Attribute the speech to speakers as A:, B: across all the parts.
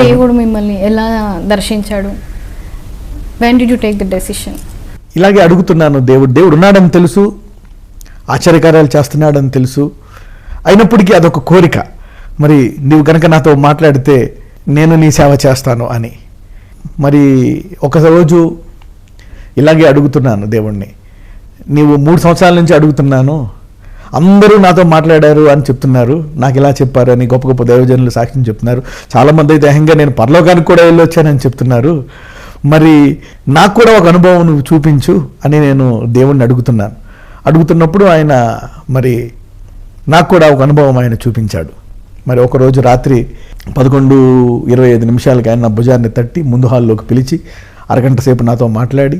A: దేవుడు మిమ్మల్ని ఎలా దర్శించాడు? when did you take the decision?
B: ఇలాగే అడుగుతున్నాను. దేవుడు ఉన్నాడని తెలుసు, ఆశ్చర్యకార్యాలు చేస్తున్నాడని తెలుసు, అయినప్పటికీ అదొక కోరిక. మరి నీవు కనుక నాతో మాట్లాడితే నేను నీ సేవ చేస్తాను అని. మరి ఒక రోజు ఇలాగే అడుగుతున్నాను దేవుణ్ణి, నీవు 3 సంవత్సరాల నుంచి అడుగుతున్నాను, అందరూ నాతో మాట్లాడారు అని చెప్తున్నారు, నాకు ఇలా చెప్పారు అని గొప్ప గొప్ప దైవజనులు సాక్ష్యం చెప్తున్నారు. చాలామంది అయితే ఏకంగా నేను పరలోకానికి కూడా వెళ్ళొచ్చానని చెప్తున్నారు. మరి నాకు కూడా ఒక అనుభవం నువ్వు చూపించు అని నేను దేవుణ్ణి అడుగుతున్నప్పుడు ఆయన మరి నాకు కూడా ఒక అనుభవం ఆయన చూపించాడు. మరి ఒకరోజు రాత్రి 11:25 ఆయన నా భుజాన్ని తట్టి ముందు హాల్లోకి పిలిచి అరగంట సేపు నాతో మాట్లాడి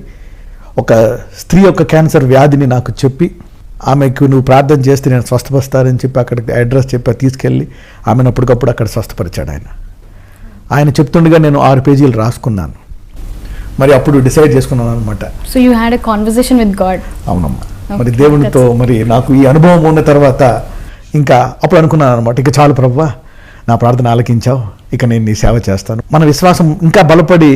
B: ఒక స్త్రీ యొక్క క్యాన్సర్ వ్యాధిని నాకు చెప్పి, ఆమెకు నువ్వు ప్రార్థన చేస్తే నేను స్వస్థపరుస్తానని చెప్పి అక్కడికి అడ్రస్ చెప్పి తీసుకెళ్ళి ఆమెను అప్పటికప్పుడు అక్కడ స్వస్థపరిచాడు ఆయన చెప్తుండగా నేను 6 పేజీలు రాసుకున్నాను. మరి అప్పుడు డిసైడ్ చేసుకున్నాను అనమాట.
A: So you had a conversation with God.
B: అవునమ్మా. మరి దేవునితో మరి నాకు ఈ అనుభవం ఉన్న తర్వాత ఇంకా అప్పుడు అనుకున్నాను అనమాట, ఇక చాలు ప్రభువా, నా ప్రార్థన ఆలకించావు, ఇక నేను నీ సేవ చేస్తాను. మన విశ్వాసం ఇంకా బలపడి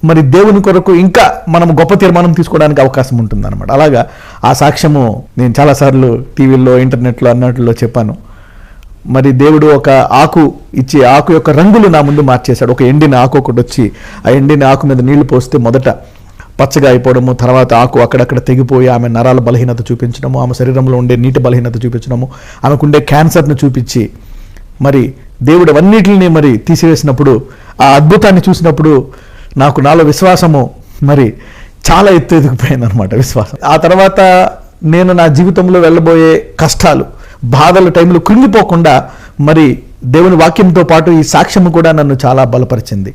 B: మరి దేవుని కొరకు ఇంకా మనం గొప్ప తీర్మానం తీసుకోవడానికి అవకాశం ఉంటుంది అనమాట. అలాగా ఆ సాక్ష్యము నేను చాలాసార్లు టీవీల్లో, ఇంటర్నెట్లో అన్నట్లో చెప్పాను. మరి దేవుడు ఒక ఆకు ఇచ్చి ఆకు యొక్క రంగులు నా ముందు మార్చేశాడు. ఒక ఎండిన ఆకు ఒకటి వచ్చి ఆ ఎండిన ఆకు మీద నీళ్లు పోస్తే మొదట పచ్చగా అయిపోవడము, తర్వాత ఆకు అక్కడక్కడ తెగిపోయి ఆమె నరాల బలహీనత చూపించడము, ఆమె శరీరంలో ఉండే నీటి బలహీనత చూపించడము, ఆమెకుండే క్యాన్సర్ను చూపించి మరి దేవుడు అవన్నిటిని మరి తీసివేసినప్పుడు ఆ అద్భుతాన్ని చూసినప్పుడు నాలో విశ్వాసము మరి చాలా ఎదిగిపోయింది అనమాట విశ్వాసం. ఆ తర్వాత నేను నా జీవితంలో వెళ్ళబోయే కష్టాలు, బాధల టైంలో కృంగిపోకుండా మరి దేవుని వాక్యంతో పాటు ఈ సాక్ష్యము కూడా నన్ను చాలా బలపరిచింది.